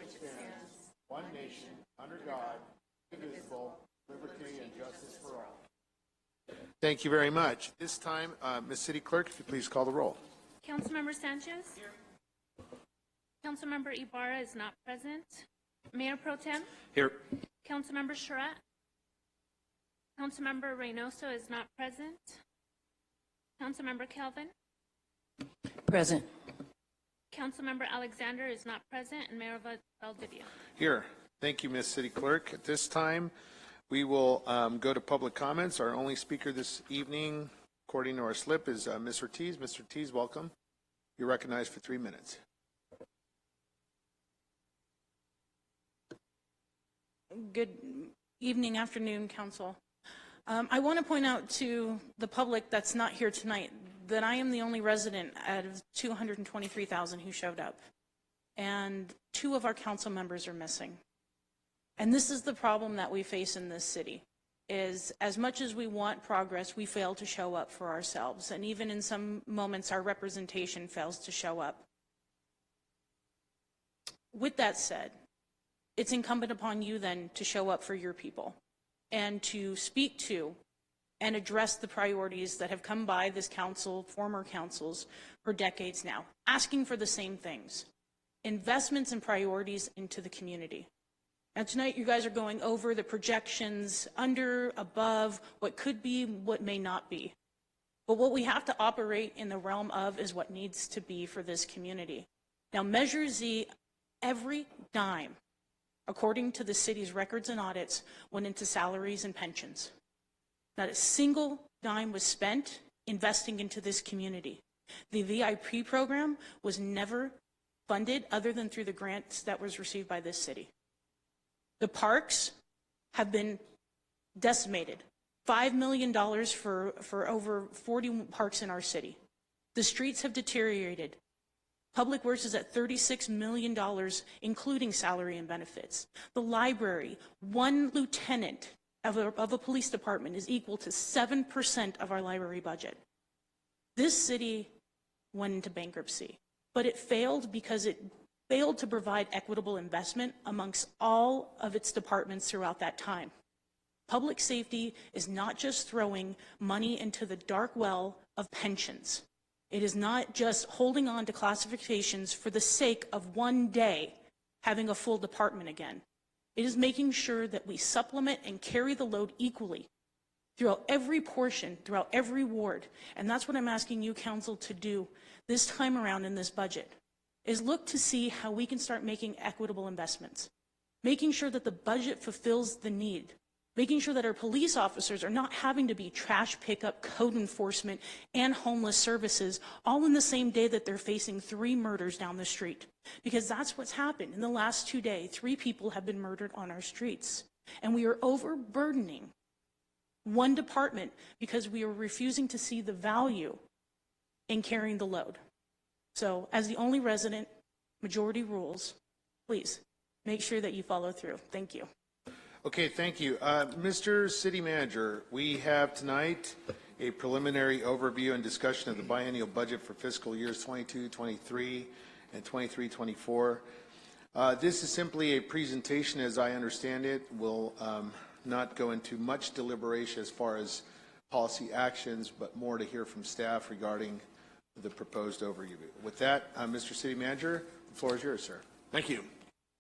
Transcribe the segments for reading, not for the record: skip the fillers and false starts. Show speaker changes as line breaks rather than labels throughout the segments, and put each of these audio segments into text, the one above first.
which it stands, one nation, under God, indivisible, liberty and justice for all. Thank you very much. This time, Ms. City Clerk, if you please call the roll.
Councilmember Sanchez? Here. Councilmember Ibarra is not present. Mayor Pro Tem?
Here.
Councilmember Charette? Councilmember Reynoso is not present. Councilmember Calvin?
Present.
Councilmember Alexander is not present, and Mayor Valdivia.
Here. Thank you, Ms. City Clerk. At this time, we will go to public comments. Our only speaker this evening, according to our slip, is Ms. Ortiz. Mr. Ortiz, welcome. You're recognized for 3 minutes.
Good evening, afternoon, Council. I want to point out to the public that's not here tonight that I am the only resident out of 223,000 who showed up, and 2 of our council members are missing. And this is the problem that we face in this city, is as much as we want progress, we fail to show up for ourselves, and even in some moments our representation fails to show up. With that said, it's incumbent upon you then to show up for your people and to speak to and address the priorities that have come by this council, former councils, for decades now, asking for the same things: investments and priorities into the community. And tonight you guys are going over the projections, under, above, what could be, what may not be. But what we have to operate in the realm of is what needs to be for this community. Now, Measure Z, every dime, according to the city's records and audits, went into salaries and pensions. Not a single dime was spent investing into this community. The VIP program was never funded other than through the grants that was received by this city. The parks have been decimated. $5 million for over 40 parks in our city. The streets have deteriorated. Public Works is at $36 million, including salary and benefits. The library, 1 lieutenant of a police department is equal to 7% of our library budget. This city went into bankruptcy, but it failed because it failed to provide equitable investment amongst all of its departments throughout that time. Public safety is not just throwing money into the dark well of pensions. It is not just holding on to classifications for the sake of one day having a full department again. It is making sure that we supplement and carry the load equally throughout every portion, throughout every ward. And that's what I'm asking you, Council, to do this time around in this budget, is look to see how we can start making equitable investments, making sure that the budget fulfills the need, making sure that our police officers are not having to be trash pickup, code enforcement, and homeless services all in the same day that they're facing 3 murders down the street. Because that's what's happened. In the last 2 days, 3 people have been murdered on our streets. And we are overburdening one department because we are refusing to see the value in carrying the load. So as the only resident, majority rules, please make sure that you follow through. Thank you.
Okay, thank you. Mr. City Manager, we have tonight a preliminary overview and discussion of the biennial budget for fiscal years 22-23 and 23-24. This is simply a presentation as I understand it. We'll not go into much deliberation as far as policy actions, but more to hear from staff regarding the proposed overview. With that, Mr. City Manager, the floor is yours, sir.
Thank you.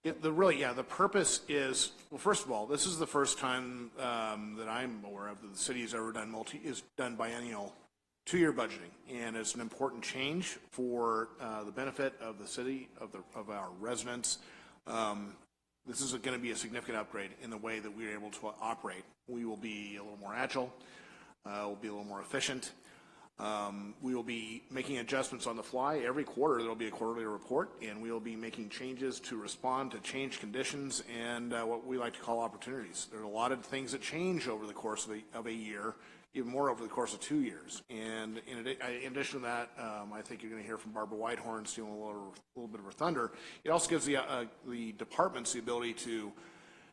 The purpose is, well, first of all, this is the first time that I'm aware of that the city has ever done biennial 2-year budgeting, and it's an important change for the benefit of the city, of our residents. This is going to be a significant upgrade in the way that we are able to operate. We will be a little more agile. We'll be a little more efficient. We will be making adjustments on the fly. Every quarter there will be a quarterly report, and we will be making changes to respond to changed conditions and what we like to call opportunities. There are a lot of things that change over the course of a year, even more over the course of 2 years. And in addition to that, I think you're going to hear from Barbara Whitehorn stealing a little bit of her thunder. It also gives the departments the ability to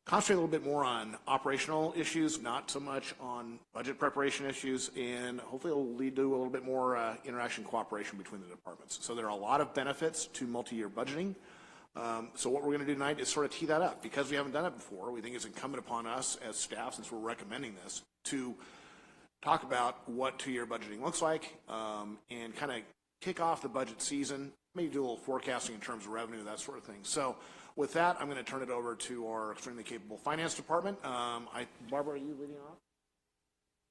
concentrate a little bit more on operational issues, not so much on budget preparation issues, and hopefully it will lead to a little bit more interaction cooperation between the departments. So there are a lot of benefits to multi-year budgeting. So what we're going to do tonight is sort of tee that up. Because we haven't done it before, we think it's incumbent upon us as staff, since we're recommending this, to talk about what two-year budgeting looks like, and kind of kick off the budget season, maybe do a little forecasting in terms of revenue, that sort of thing. So with that, I'm going to turn it over to our extremely capable finance department. Barbara, are you leading off?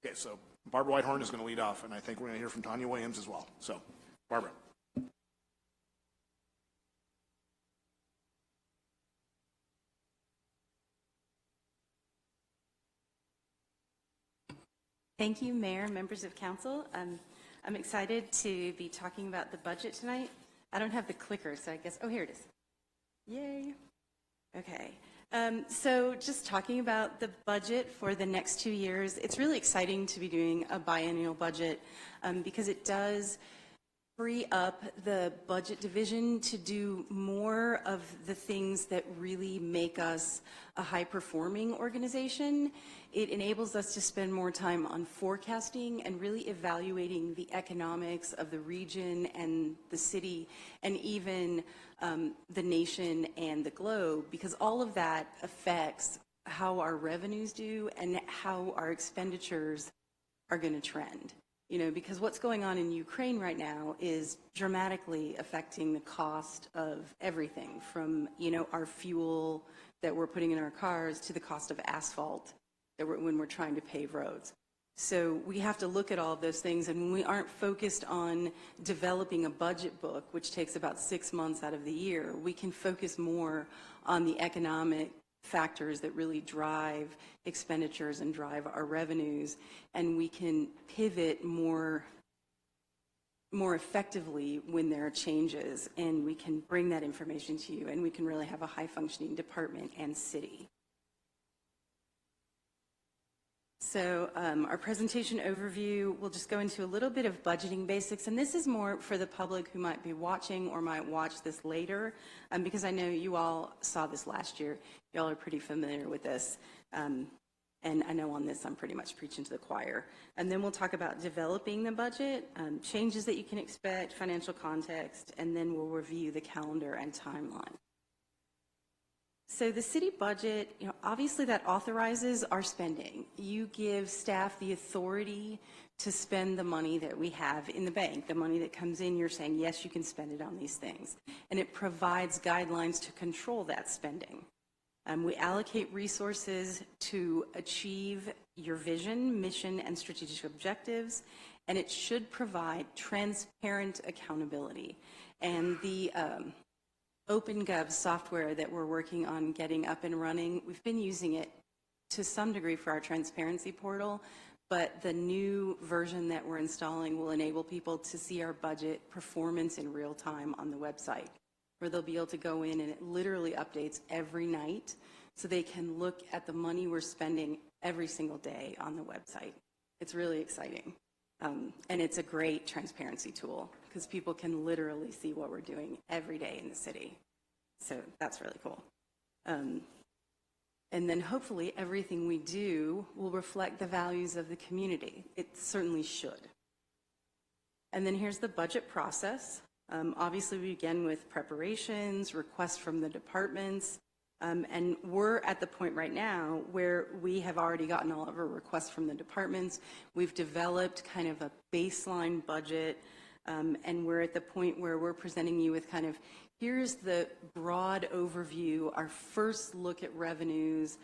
Okay, so Barbara Whitehorn is going to lead off, and I think we're going to hear from Tanya Williams as well. So, Barbara.
Thank you, Mayor, members of council. I'm excited to be talking about the budget tonight. I don't have the clicker, so I guess, oh, here it is. Yay. Okay. So just talking about the budget for the next 2 years, it's really exciting to be doing a biennial budget because it does free up the budget division to do more of the things that really make us a high-performing organization. It enables us to spend more time on forecasting and really evaluating the economics of the region and the city and even the nation and the globe, because all of that affects how our revenues do and how our expenditures are going to trend. You know, because what's going on in Ukraine right now is dramatically affecting the cost of everything from, you know, our fuel that we're putting in our cars to the cost of asphalt that when we're trying to pave roads. So we have to look at all of those things, and when we aren't focused on developing a budget book, which takes about 6 months out of the year, we can focus more on the economic factors that really drive expenditures and drive our revenues, and we can pivot more effectively when there are changes, and we can bring that information to you, and we can really have a high-functioning department and city. So our presentation overview, we'll just go into a little bit of budgeting basics, and this is more for the public who might be watching or might watch this later, because I know you all saw this last year. Y'all are pretty familiar with this, and I know on this I'm pretty much preaching to the choir. And then we'll talk about developing the budget, changes that you can expect, financial context, and then we'll review the calendar and timeline. So the city budget, you know, obviously that authorizes our spending. You give staff the authority to spend the money that we have in the bank, the money that comes in, you're saying, yes, you can spend it on these things. And it provides guidelines to control that spending. We allocate resources to achieve your vision, mission, and strategic objectives, and it should provide transparent accountability. And the OpenGov software that we're working on getting up and running, we've been using it to some degree for our transparency portal, but the new version that we're installing will enable people to see our budget performance in real time on the website, where they'll be able to go in and it literally updates every night so they can look at the money we're spending every single day on the website. It's really exciting. And it's a great transparency tool because people can literally see what we're doing every day in the city. So that's really cool. And then hopefully everything we do will reflect the values of the community. It certainly should. And then here's the budget process. Obviously we begin with preparations, requests from the departments, and we're at the point right now where we have already gotten all of our requests from the departments. We've developed kind of a baseline budget, and we're at the point where we're presenting you with kind of, here's the broad overview, our first look at revenues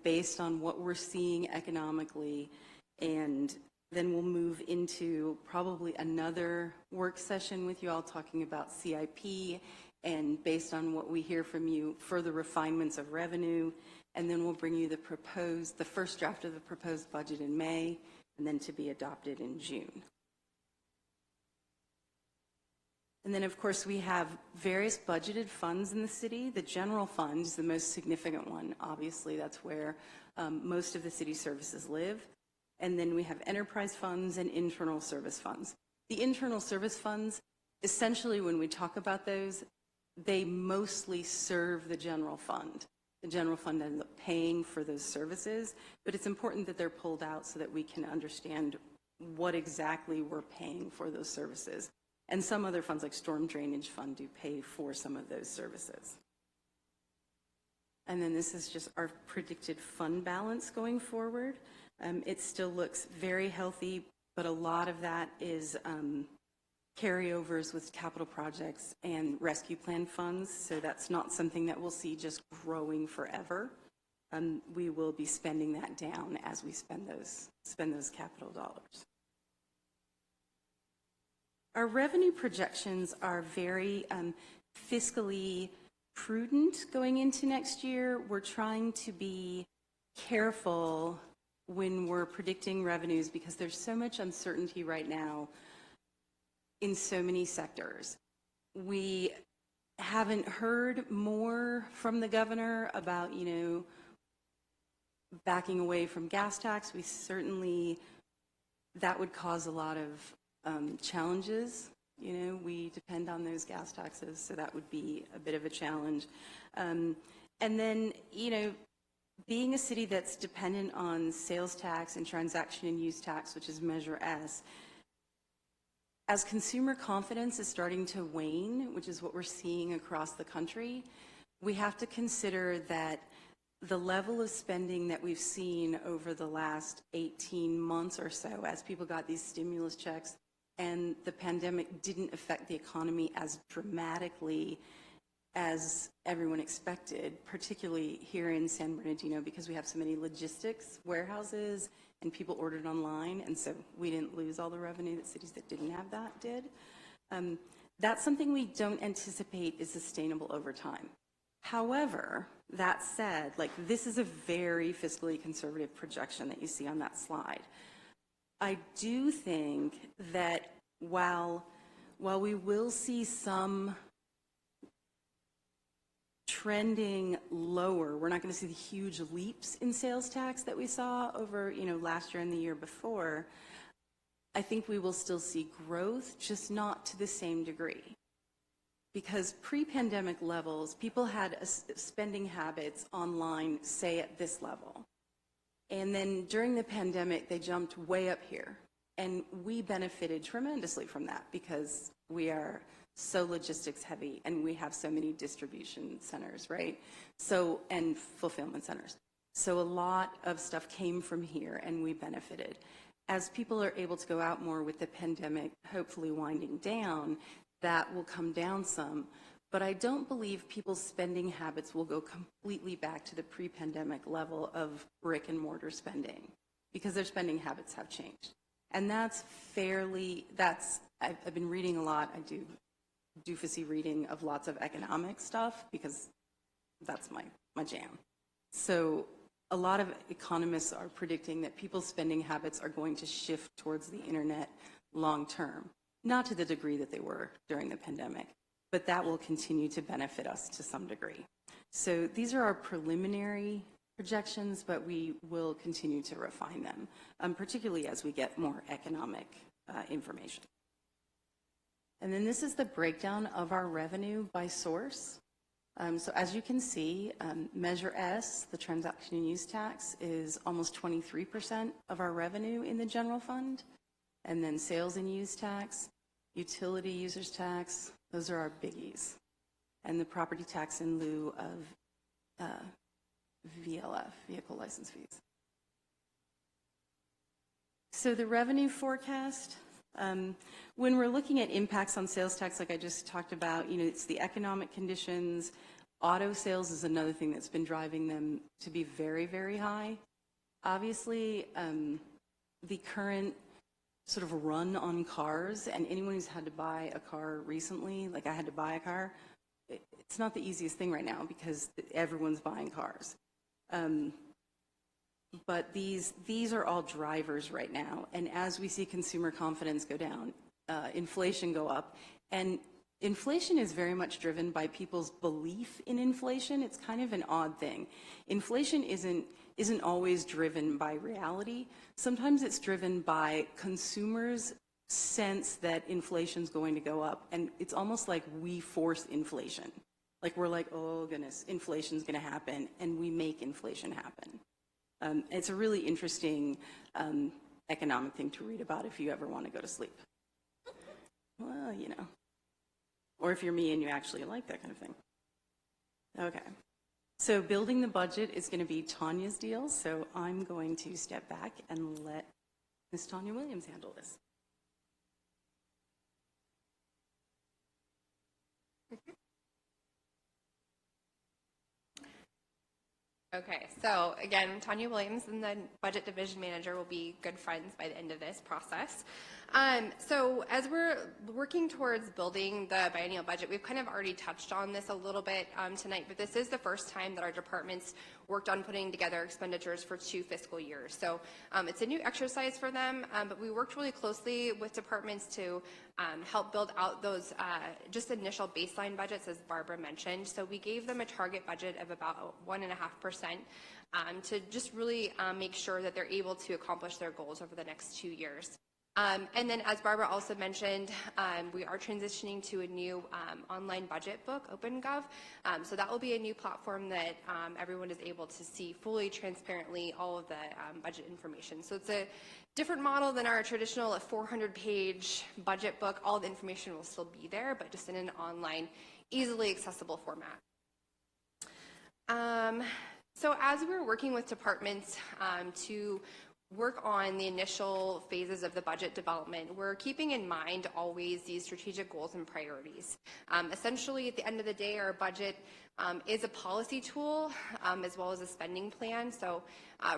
based on what we're seeing economically, and then we'll move into probably another work session with you all talking about CIP, and based on what we hear from you, further refinements of revenue, and then we'll bring you the first draft of the proposed budget in May, and then to be adopted in June. And then, of course, we have various budgeted funds in the city. The general fund is the most significant one. Obviously, that's where most of the city services live. And then we have enterprise funds and internal service funds. The internal service funds, essentially, when we talk about those, they mostly serve the general fund. The general fund ends up paying for those services, but it's important that they're pulled out so that we can understand what exactly we're paying for those services. And some other funds like Storm Drainage Fund do pay for some of those services. And then this is just our predicted fund balance going forward. It still looks very healthy, but a lot of that is carryovers with capital projects and rescue plan funds. So that's not something that we'll see just growing forever. We will be spending that down as we spend those capital dollars. Our revenue projections are very fiscally prudent going into next year. We're trying to be careful when we're predicting revenues because there's so much uncertainty right now in so many sectors. We haven't heard more from the governor about, backing away from gas tax. We certainly, that would cause a lot of challenges. We depend on those gas taxes, so that would be a bit of a challenge. And then, being a city that's dependent on sales tax and transaction and use tax, which is Measure S, as consumer confidence is starting to wane, which is what we're seeing across the country, we have to consider that the level of spending that we've seen over the last 18 months or so, as people got these stimulus checks, and the pandemic didn't affect the economy as dramatically as everyone expected, particularly here in San Bernardino, because we have so many logistics warehouses and people ordered online, and so we didn't lose all the revenue that cities that didn't have that did. That's something we don't anticipate is sustainable over time. However, that said, this is a very fiscally conservative projection that you see on that slide. I do think that while we will see some trending lower, we're not going to see the huge leaps in sales tax that we saw over, last year and the year before. I think we will still see growth, just not to the same degree. Because pre-pandemic levels, people had spending habits online, say at this level. And then during the pandemic, they jumped way up here. And we benefited tremendously from that because we are so logistics heavy and we have so many distribution centers, right? So, and fulfillment centers. So a lot of stuff came from here and we benefited. As people are able to go out more with the pandemic, hopefully winding down, that will come down some. But I don't believe people's spending habits will go completely back to the pre-pandemic level of brick and mortar spending because their spending habits have changed. And I've been reading a lot. I do doofusy reading of lots of economic stuff because that's my jam. So a lot of economists are predicting that people's spending habits are going to shift towards the internet long term, not to the degree that they were during the pandemic, but that will continue to benefit us to some degree. So these are our preliminary projections, but we will continue to refine them, particularly as we get more economic information. And then this is the breakdown of our revenue by source. So as you can see, Measure S, the transaction and use tax, is almost 23% of our revenue in the general fund. And then sales and use tax, utility users tax, those are our biggies. And the property tax in lieu of VLF, vehicle license fees. So the revenue forecast, when we're looking at impacts on sales tax, like I just talked about, it's the economic conditions. Auto sales is another thing that's been driving them to be very, very high. Obviously, the current sort of run on cars, and anyone who's had to buy a car recently, like I had to buy a car, it's not the easiest thing right now because everyone's buying cars. But these are all drivers right now. And as we see consumer confidence go down, inflation go up, and inflation is very much driven by people's belief in inflation. It's kind of an odd thing. Inflation isn't always driven by reality. Sometimes it's driven by consumers' sense that inflation's going to go up, and it's almost like we force inflation. Like we're like, oh goodness, inflation's going to happen, and we make inflation happen. It's a really interesting economic thing to read about if you ever want to go to sleep. well, you know, or if you're me and you actually like that kind of thing. Okay. So building the budget is going to be Tanya's deal, so I'm going to step back and let Ms. Tanya Williams handle this.
Okay, so again, Tanya Williams and the Budget Division Manager will be good friends by the end of this process. So as we're working towards building the biennial budget, we've kind of already touched on this a little bit tonight, but this is the first time that our departments worked on putting together expenditures for 2 fiscal years. So it's a new exercise for them, but we worked really closely with departments to help build out those just initial baseline budgets, as Barbara mentioned. So we gave them a target budget of about 1.5%. To just really make sure that they're able to accomplish their goals over the next 2 years. And then, as Barbara also mentioned, we are transitioning to a new online budget book, OpenGov. So that will be a new platform that everyone is able to see fully transparently all of the budget information. So it's a different model than our traditional 400-page budget book. All the information will still be there, but just in an online, easily accessible format. So as we're working with departments to work on the initial phases of the budget development, we're keeping in mind always these strategic goals and priorities. Essentially, at the end of the day, our budget is a policy tool as well as a spending plan. So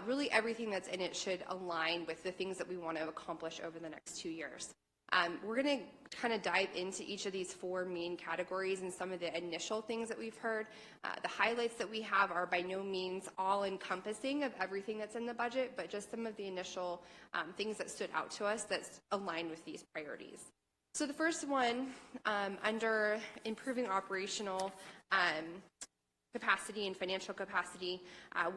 really everything that's in it should align with the things that we want to accomplish over the next 2 years. We're going to kind of dive into each of these 4 main categories and some of the initial things that we've heard. The highlights that we have are by no means all encompassing of everything that's in the budget, but just some of the initial things that stood out to us that's aligned with these priorities. So the first one, under improving operational capacity and financial capacity,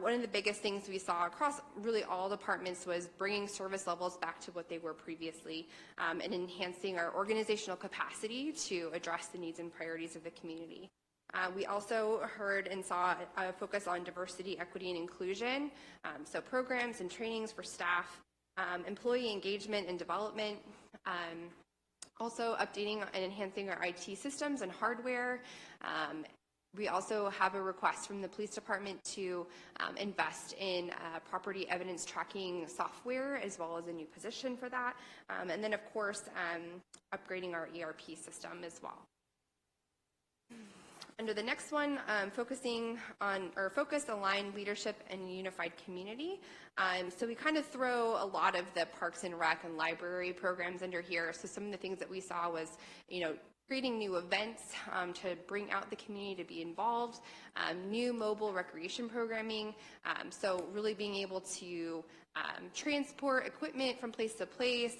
one of the biggest things we saw across really all departments was bringing service levels back to what they were previously and enhancing our organizational capacity to address the needs and priorities of the community. We also heard and saw a focus on diversity, equity, and inclusion, so programs and trainings for staff, employee engagement and development, also updating and enhancing our IT systems and hardware. We also have a request from the police department to invest in property evidence tracking software, as well as a new position for that. And then, of course, upgrading our ERP system as well. Under the next one, focusing on, or focused, aligned leadership and unified community. So we kind of throw a lot of the Parks and Rec and library programs under here. So some of the things that we saw was, creating new events to bring out the community to be involved, new mobile recreation programming, so really being able to transport equipment from place to place,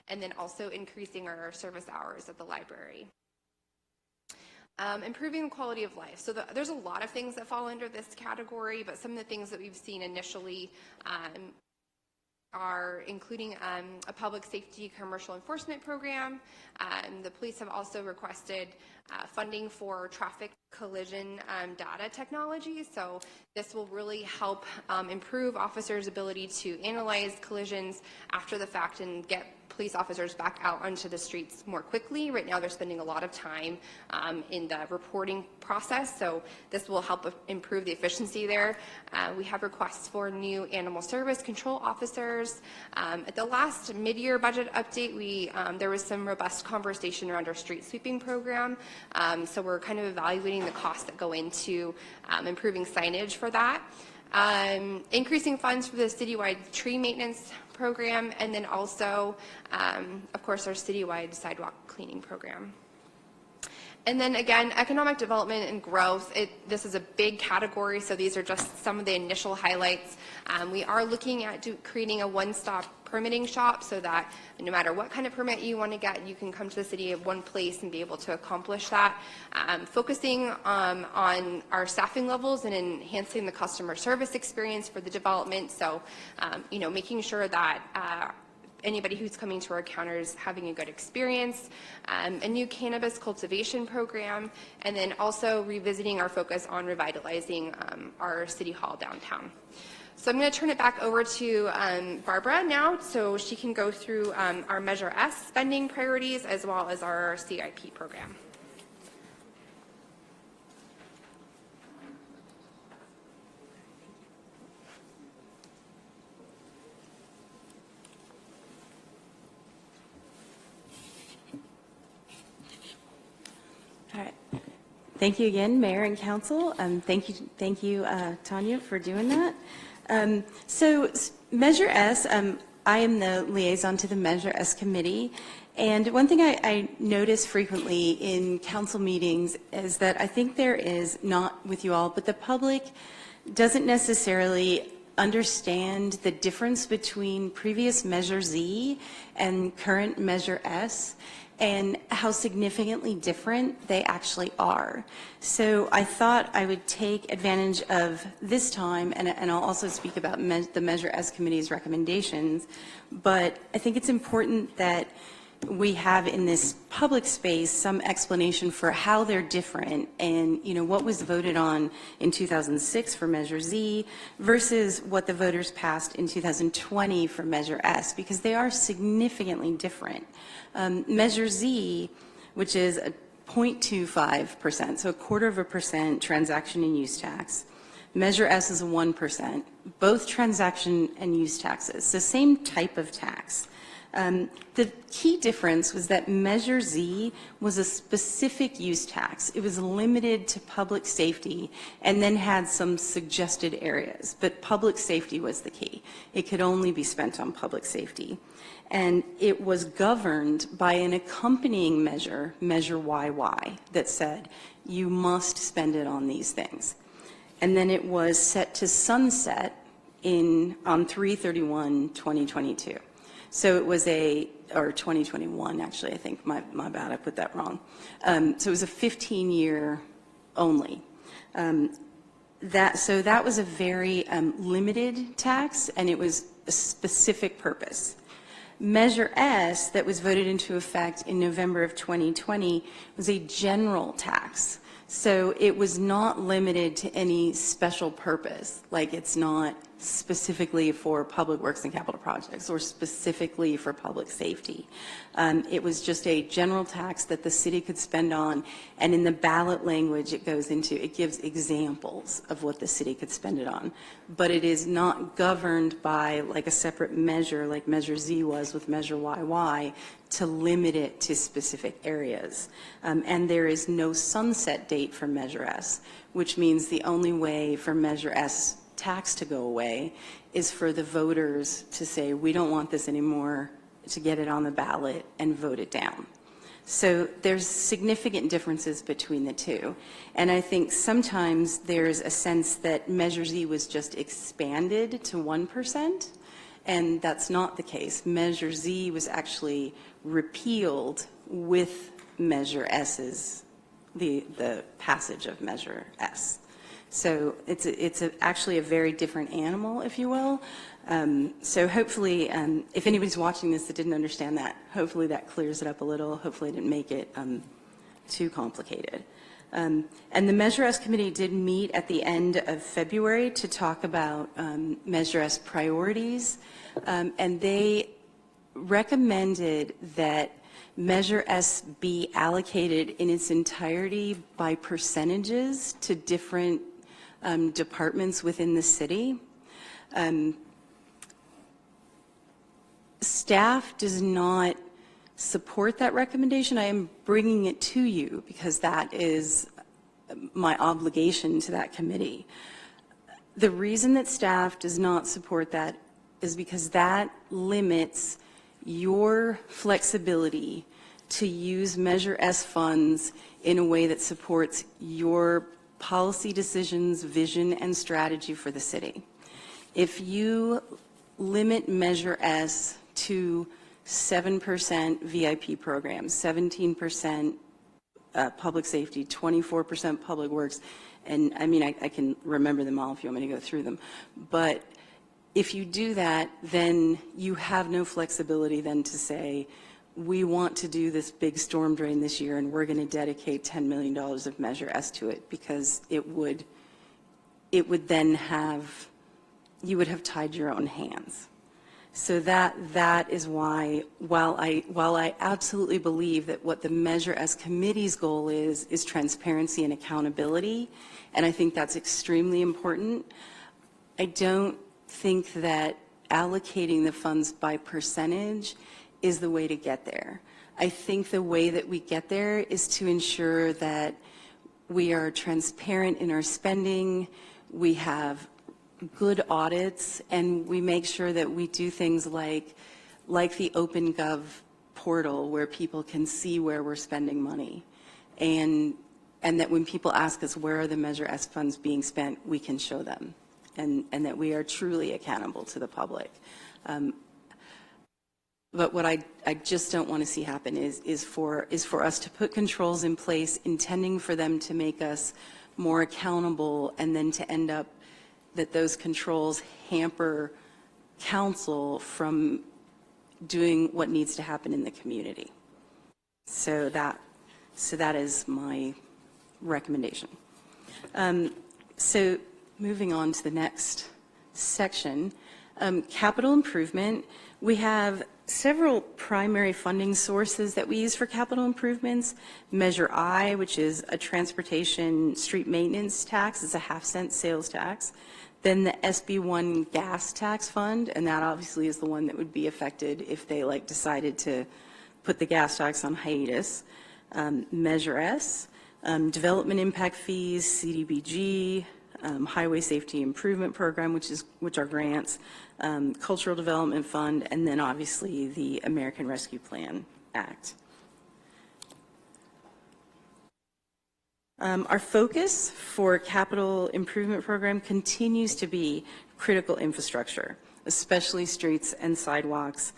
and then also increasing our service hours at the library. Improving quality of life. So there's a lot of things that fall under this category, but some of the things that we've seen initially are including a public safety commercial enforcement program. The police have also requested funding for traffic collision data technology. So this will really help improve officers' ability to analyze collisions after the fact and get police officers back out onto the streets more quickly. Right now they're spending a lot of time in the reporting process, so this will help improve the efficiency there. We have requests for new animal service control officers. At the last mid-year budget update, there was some robust conversation around our street sweeping program, so we're kind of evaluating the costs that go into improving signage for that. Increasing funds for the citywide tree maintenance program, and then also, of course, our citywide sidewalk cleaning program. And then again, economic development and growth, this is a big category, so these are just some of the initial highlights. We are looking at creating a one-stop permitting shop so that no matter what kind of permit you want to get, you can come to the city at one place and be able to accomplish that. Focusing on our staffing levels and enhancing the customer service experience for the development. So, making sure that anybody who's coming to our counters having a good experience, a new cannabis cultivation program, and then also revisiting our focus on revitalizing our City Hall downtown. So I'm going to turn it back over to Barbara now, so she can go through our Measure S spending priorities as well as our CIP program.
All right. Thank you again, Mayor and Council. Thank you, Tanya, for doing that. Measure S, I am the liaison to the Measure S committee, and one thing I notice frequently in council meetings is that I think there is, not with you all, but the public doesn't necessarily understand the difference between previous Measure Z and current Measure S, and how significantly different they actually are. So I thought I would take advantage of this time, and I'll also speak about the Measure S Committee's recommendations, but I think it's important that we have in this public space some explanation for how they're different and, you know, what was voted on in 2006 for Measure Z versus what the voters passed in 2020 for Measure S, because they are significantly different. Measure Z, which is a 0.25%, so 1/4% transaction and use tax. Measure S is a 1%, both transaction and use taxes, so same type of tax. The key difference was that Measure Z was a specific use tax. It was limited to public safety and then had some suggested areas, but public safety was the key. It could only be spent on public safety. And it was governed by an accompanying measure, Measure YY, that said you must spend it on these things. And then it was set to sunset on 3/31/2022. So it was or 2021, actually, I think, my bad, I put that wrong. So it was a 15-year only. So that was a very limited tax, and it was a specific purpose. Measure S, that was voted into effect in November of 2020, was a general tax. So it was not limited to any special purpose, like it's not specifically for public works and capital projects or specifically for public safety. It was just a general tax that the city could spend on, and in the ballot language it gives examples of what the city could spend it on. But it is not governed by like a separate measure like Measure Z was with Measure YY to limit it to specific areas. And there is no sunset date for Measure S, which means the only way for Measure S tax to go away is for the voters to say, we don't want this anymore, to get it on the ballot and vote it down. So there's significant differences between the two. And I think sometimes there's a sense that Measure Z was just expanded to 1%, and that's not the case. Measure Z was actually repealed with Measure S's, the passage of Measure S. So it's actually a very different animal, if you will. So hopefully, if anybody's watching this that didn't understand that, hopefully that clears it up a little. Hopefully it didn't make it too complicated. And the Measure S Committee did meet at the end of February to talk about Measure S priorities, and they recommended that Measure S be allocated in its entirety by percentages to different departments within the city. Staff does not support that recommendation. I am bringing it to you because that is my obligation to that committee. The reason that staff does not support that is because that limits your flexibility to use Measure S funds in a way that supports your policy decisions, vision, and strategy for the city. If you limit Measure S to 7% VIP programs, 17% public safety, 24% public works, and I mean, I can remember them all if you want me to go through them, but if you do that, then you have no flexibility then to say, we want to do this big storm drain this year and we're going to dedicate $10 million of Measure S to it, because it would then have you would have tied your own hands. So that is why, while I absolutely believe that what the Measure S committee's goal is transparency and accountability, and I think that's extremely important, I don't think that allocating the funds by percentage is the way to get there. I think the way that we get there is to ensure that we are transparent in our spending, we have good audits, and we make sure that we do things like the OpenGov portal where people can see where we're spending money. And that when people ask us where are the Measure S funds being spent, we can show them, and that we are truly accountable to the public. But what I just don't want to see happen is for us to put controls in place intending for them to make us more accountable, and then to end up that those controls hamper council from doing what needs to happen in the community. So that is my recommendation. So moving on to the next section, capital improvement. We have several primary funding sources that we use for capital improvements. Measure I, which is a transportation street maintenance tax, it's a half-cent sales tax. Then the SB1 gas tax fund, and that obviously is the one that would be affected if they decided to put the gas tax on hiatus. Measure S, development impact fees, CDBG, Highway Safety Improvement Program, which are grants, Cultural Development Fund, and then obviously the American Rescue Plan Act. Our focus for capital improvement program continues to be critical infrastructure, especially streets and sidewalks,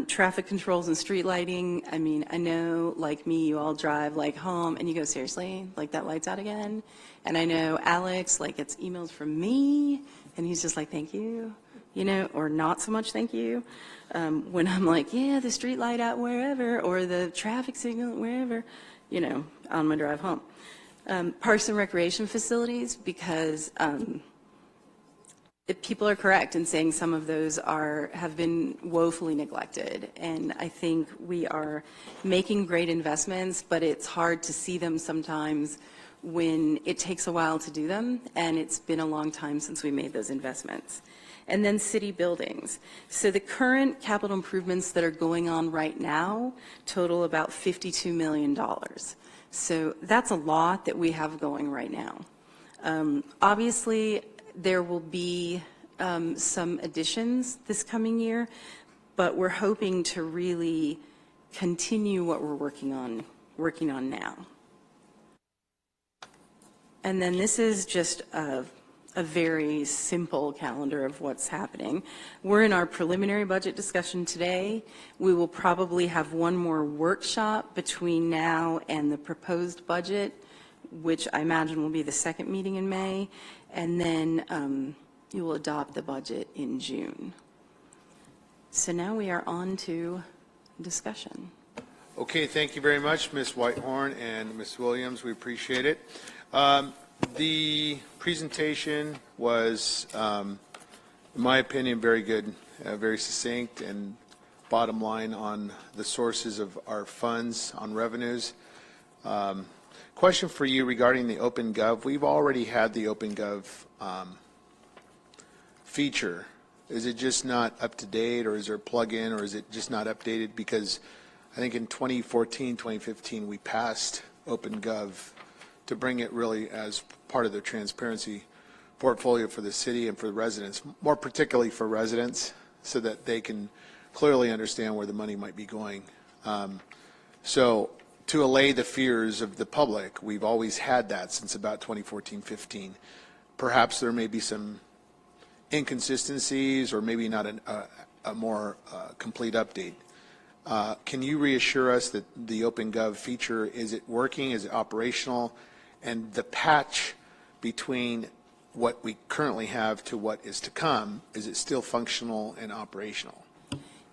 traffic controls and street lighting. I mean, I know, like me, you all drive home and you go, seriously, that light's out again? And I know Alex gets emails from me and he's just thank you, or not so much thank you. When I'm yeah, the street light out wherever, or the traffic signal wherever, on my drive home. Parks and recreation facilities, because people are correct in saying some of those have been woefully neglected, and I think we are making great investments, but it's hard to see them sometimes when it takes a while to do them, and it's been a long time since we made those investments. And then city buildings. So the current capital improvements that are going on right now total about $52 million. So that's a lot that we have going right now. Obviously, there will be some additions this coming year, but we're hoping to really continue what we're working on now. And then this is just a very simple calendar of what's happening. We're in our preliminary budget discussion today. We will probably have one more workshop between now and the proposed budget, which I imagine will be the second meeting in May, and then you will adopt the budget in June. So now we are on to discussion.
Okay, thank you very much, Ms. Whitehorn and Ms. Williams. We appreciate it. The presentation was, in my opinion, very good, very succinct, and bottom line on the sources of our funds, on revenues. Question for you regarding the OpenGov. We've already had the OpenGov feature. Is it just not up to date, or is there a plug-in, or is it just not updated? Because I think in 2014, 2015, we passed OpenGov to bring it really as part of the transparency portfolio for the city and for the residents, more particularly for residents, so that they can clearly understand where the money might be going. So to allay the fears of the public, we've always had that since about 2014-15. Perhaps there may be some inconsistencies, or maybe not a more complete update. Can you reassure us that the OpenGov feature, is it working, is it operational, and the patch between what we currently have to what is to come, is it still functional and operational?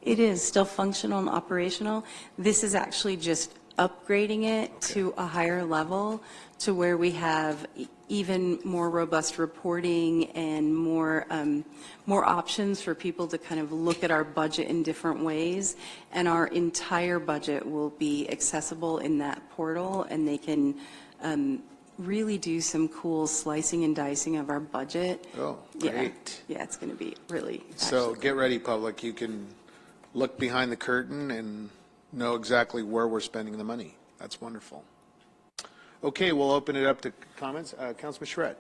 It is still functional and operational. This is actually just upgrading it to a higher level to where we have even more robust reporting and more options for people to kind of look at our budget in different ways. And our entire budget will be accessible in that portal, and they can really do some cool slicing and dicing of our budget.
Oh,
Yeah.
great.
Yeah, it's going to be really.
So get ready, public. You can look behind the curtain and know exactly where we're spending the money. That's wonderful. Okay, we'll open it up to comments. Councilman Charette.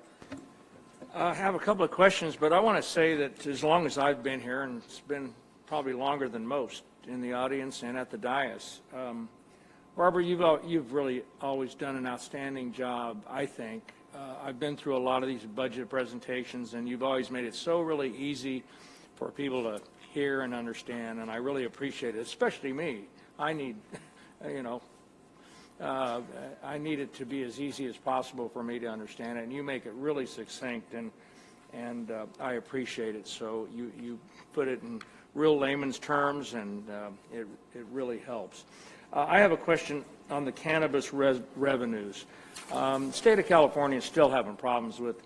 I have a couple of questions, but I want to say that as long as I've been here, and it's been probably longer than most in the audience and at the dais, Barbara, you've really always done an outstanding job, I think. I've been through a lot of these budget presentations, and you've always made it so really easy for people to hear and understand, and I really appreciate it, especially me. I need, I need it to be as easy as possible for me to understand it, and you make it really succinct, and I appreciate it. So you put it in real layman's terms, and it really helps. I have a question on the cannabis revenues. The state of California is still having problems with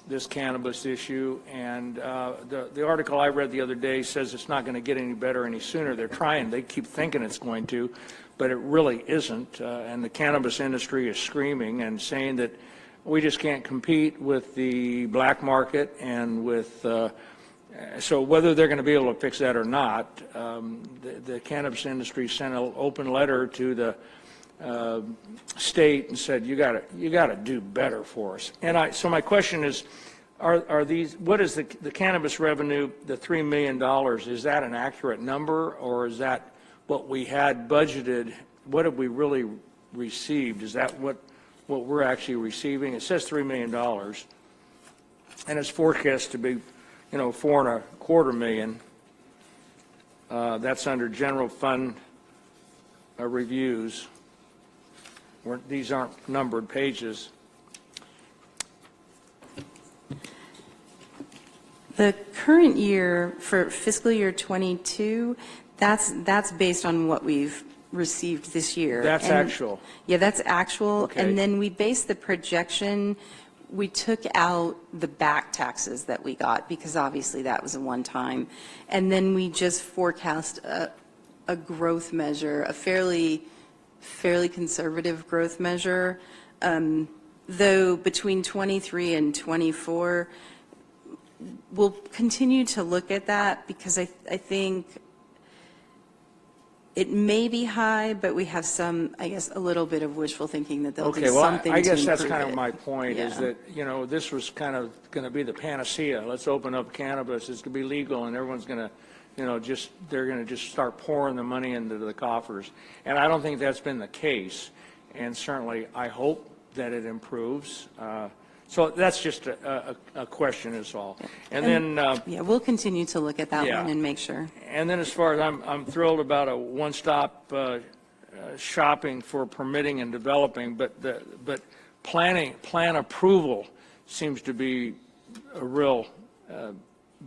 this cannabis issue, and the article I read the other day says it's not going to get any better any sooner. They're trying. They keep thinking it's going to, but it really isn't, and the cannabis industry is screaming and saying that we just can't compete with the black market and with so whether they're going to be able to fix that or not, the cannabis industry sent an open letter to the state and said, you got to do better for us. And so my question is, are these, what is the cannabis revenue, the $3 million, is that an accurate number, or is that what we had budgeted? What have we really received? Is that what we're actually receiving? It says $3 million, and it's forecast to be, $4.25 million. That's under general fund reviews. These aren't numbered pages.
The current year for fiscal year '22, that's based on what we've received this year.
That's actual.
Yeah, that's actual.
Okay.
And then we based the projection, we took out the back taxes that we got, because obviously that was a one-time. And then we just forecast a growth measure, a fairly conservative growth measure. Though between 23 and 24, we'll continue to look at that, because I think it may be high, but we have some, I guess, a little bit of wishful thinking that they'll do
Okay, well,
something to
I
improve
guess that's kind of
it.
my point, is
Yeah.
that, this was kind of going to be the panacea. Let's open up cannabis, it's going to be legal, and everyone's going to, they're going to just start pouring the money into the coffers. And I don't think that's been the case, and certainly I hope that it improves. So that's just a question is all. And then,
Yeah, we'll continue to look at that
Yeah.
one and make sure.
and then as far as I'm thrilled about a one-stop shopping for permitting and developing, but plan approval seems to be a real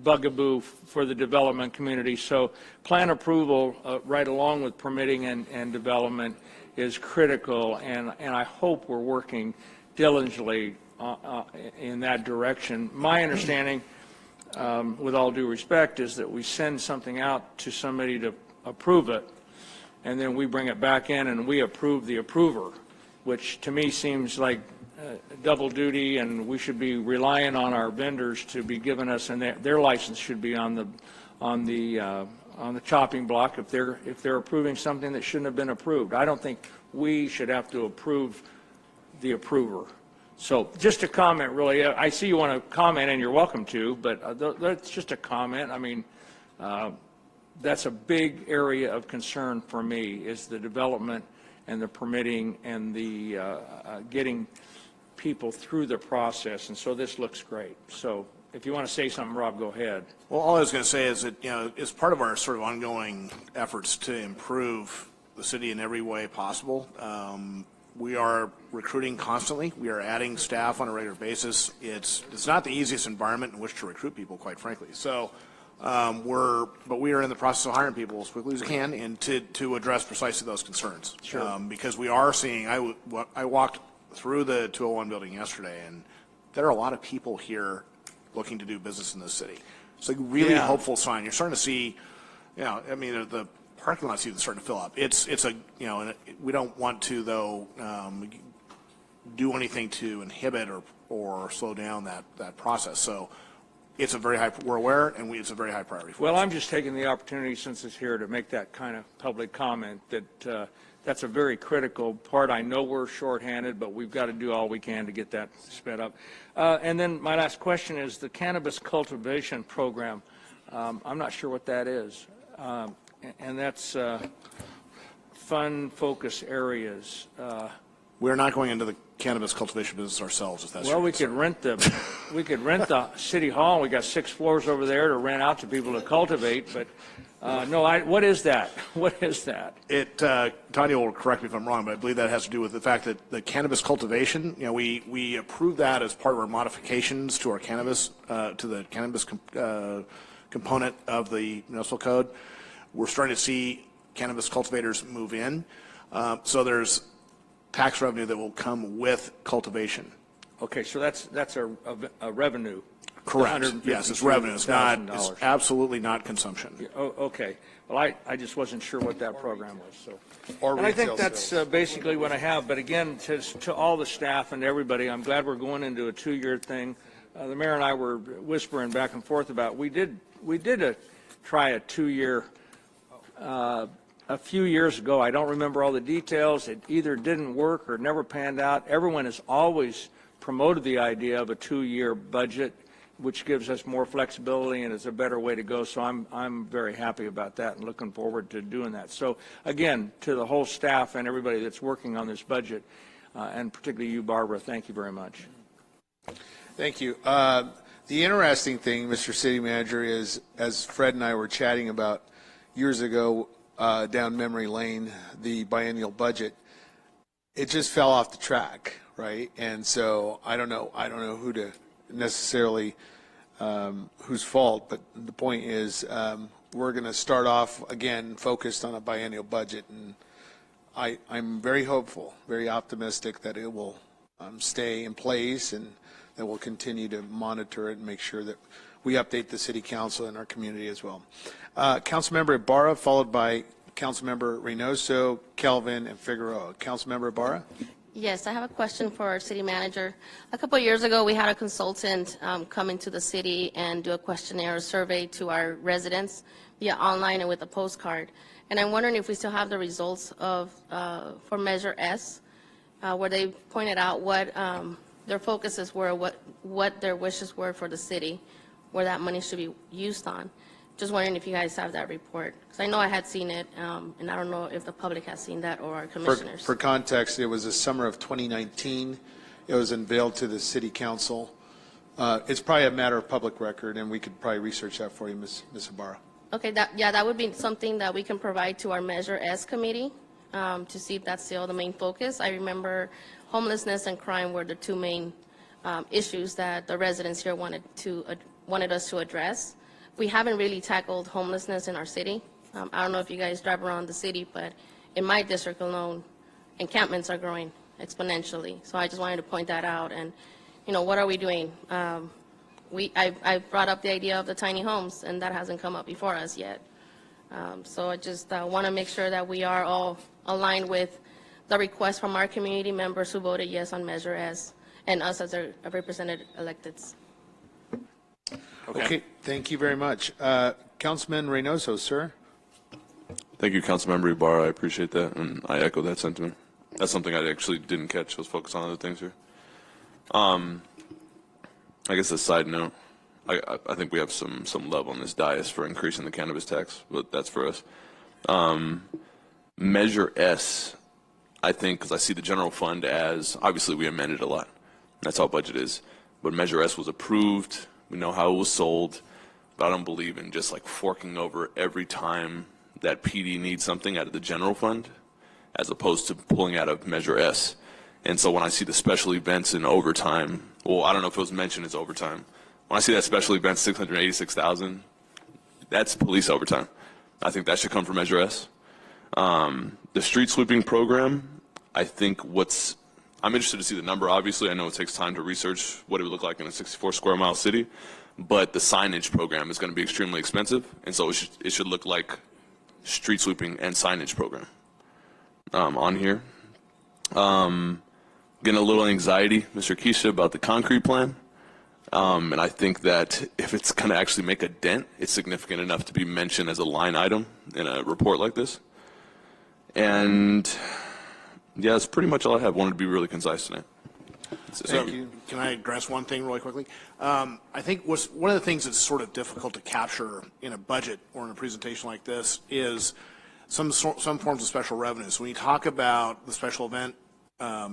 bugaboo for the development community. So plan approval right along with permitting and development is critical, and I hope we're working diligently in that direction. My understanding, with all due respect, is that we send something out to somebody to approve it, and then we bring it back in and we approve the approver, which to me seems like double duty, and we should be relying on our vendors to be giving us, and their license should be on the chopping block if they're approving something that shouldn't have been approved. I don't think we should have to approve the approver. So just a comment, really. I see you want to comment, and you're welcome to, but that's just a comment. I mean, that's a big area of concern for me, is the development and the permitting and the getting people through the process. And so this looks great. So if you want to say something, Rob, go ahead.
Well, all I was going to say is that, as part of our sort of ongoing efforts to improve the city in every way possible, we are recruiting constantly. We are adding staff on a regular basis. It's not the easiest environment in which to recruit people, quite frankly. So But we are in the process of hiring people as quickly as we can and to address precisely those concerns.
Sure.
Because we are seeing, I walked through the 201 building yesterday, and there are a lot of people here looking to do business in this city. It's like really
Yeah.
hopeful sign. You're starting to see, I mean, the parking lot's even starting to fill up. It's a, and we don't want to, though, do anything to inhibit or slow down that process. So it's a very high, we're aware, and it's a very high priority for us.
Well, I'm just taking the opportunity, since it's here, to make that kind of public comment that that's a very critical part. I know we're shorthanded, but we've got to do all we can to get that sped up. And then my last question is the cannabis cultivation program. I'm not sure what that is. And that's fund focus areas.
We're not going into the cannabis cultivation business ourselves, if that's
Well,
your
we
concern.
could rent the city hall. We got 6 floors over there to rent out to people to cultivate, but no, what is that? What is that?
Tanya will correct me if I'm wrong, but I believe that has to do with the fact that the cannabis cultivation, we approved that as part of our modifications to our cannabis, to the cannabis component of the municipal code. We're starting to see cannabis cultivators move in. So there's tax revenue that will come with cultivation.
Okay, so that's a revenue.
Correct. Yes, it's revenue. It's not, it's
$152,000.
absolutely not consumption.
Oh, okay. Well, I just wasn't sure what that program was, so.
Or
And I think
retail
that's
sales.
basically what I have, but again, to all the staff and everybody, I'm glad we're going into a 2-year thing. The mayor and I were whispering back and forth about, we did try a 2-year, a few years ago. I don't remember all the details. It either didn't work or never panned out. Everyone has always promoted the idea of a 2-year budget, which gives us more flexibility and is a better way to go. So I'm very happy about that and looking forward to doing that. So again, to the whole staff and everybody that's working on this budget, and particularly you, Barbara, thank you very much.
Thank you. The interesting thing, Mr. City Manager, is as Fred and I were chatting about years ago down memory lane, the biennial budget, it just fell off the track, right? And so I don't know who to necessarily whose fault, but the point is we're going to start off again focused on a biennial budget, and I'm very hopeful, very optimistic that it will stay in place and that we'll continue to monitor it and make sure that we update the city council and our community as well. Councilmember Ibarra, followed by Councilmember Reynoso, Kelvin, and Figueroa. Councilmember Ibarra?
Yes, I have a question for our city manager. A couple of years ago, we had a consultant come into the city and do a questionnaire or survey to our residents via online and with a postcard. And I'm wondering if we still have the results of for Measure S, where they pointed out what their focuses were, what their wishes were for the city, where that money should be used on. Just wondering if you guys have that report, because I know I had seen it, and I don't know if the public has seen that or our commissioners.
For context, it was the summer of 2019. It was unveiled to the city council. It's probably a matter of public record, and we could probably research that for you, Ms. Ibarra.
Okay, that would be something that we can provide to our Measure S committee to see if that's still the main focus. I remember homelessness and crime were the 2 main issues that the residents here wanted us to address. We haven't really tackled homelessness in our city. I don't know if you guys drive around the city, but in my district alone, encampments are growing exponentially. So I just wanted to point that out. And, what are we doing? I brought up the idea of the tiny homes, and that hasn't come up before us yet. So I just want to make sure that we are all aligned with the request from our community members who voted yes on Measure S and us as their represented electeds.
Okay, thank you very much. Councilman Reynoso, sir.
Thank you, Councilmember Ibarra. I appreciate that, and I echo that sentiment. That's something I actually didn't catch. I was focused on other things here. I guess a side note, I think we have some love on this dais for increasing the cannabis tax, but that's for us. Measure S, I think, because I see the general fund as, obviously we amended a lot. That's how budget is. But Measure S was approved. We know how it was sold. But I don't believe in just like forking over every time that PD needs something out of the general fund, as opposed to pulling out of Measure S. And so when I see the special events in overtime, well, I don't know if it was mentioned as overtime. When I see that special event, $686,000, That's police overtime. I think that should come from Measure S. The street sweeping program, I think I'm interested to see the number, obviously. I know it takes time to research what it would look like in a 64 square mile city, but the signage program is going to be extremely expensive, and so it should look like street sweeping and signage program on here. Getting a little anxiety, Mr. Keisha, about the concrete plan. And I think that if it's going to actually make a dent, it's significant enough to be mentioned as a line item in a report like this. And yeah, that's pretty much all I have. Wanted to be really concise tonight.
Thank you.
Can I address one thing really quickly? I think one of the things that's sort of difficult to capture in a budget or in a presentation like this is some forms of special revenue. So when you talk about the special event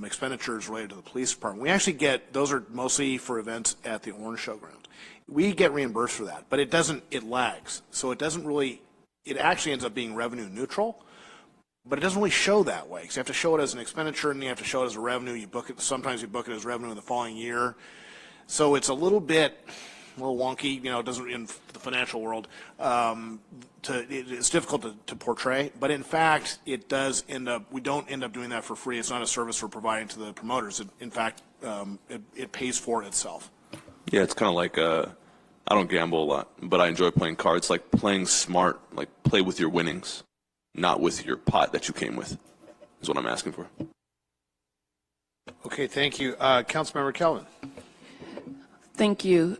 expenditures related to the police department, we actually those are mostly for events at the Orange Showground. We get reimbursed for that, but it lags. So it actually ends up being revenue neutral, but it doesn't really show that way, because you have to show it as an expenditure and you have to show it as a revenue. Sometimes you book it as revenue in the following year. So it's a little wonky, it doesn't, in the financial world, it's difficult to portray, but in fact, we don't end up doing that for free. It's not a service we're providing to the promoters. In fact, it pays for itself.
Yeah, it's kind of like, I don't gamble a lot, but I enjoy playing cards, like playing smart, like play with your winnings, not with your pot that you came with, is what I'm asking for.
Okay, thank you. Councilmember Kelvin.
Thank you,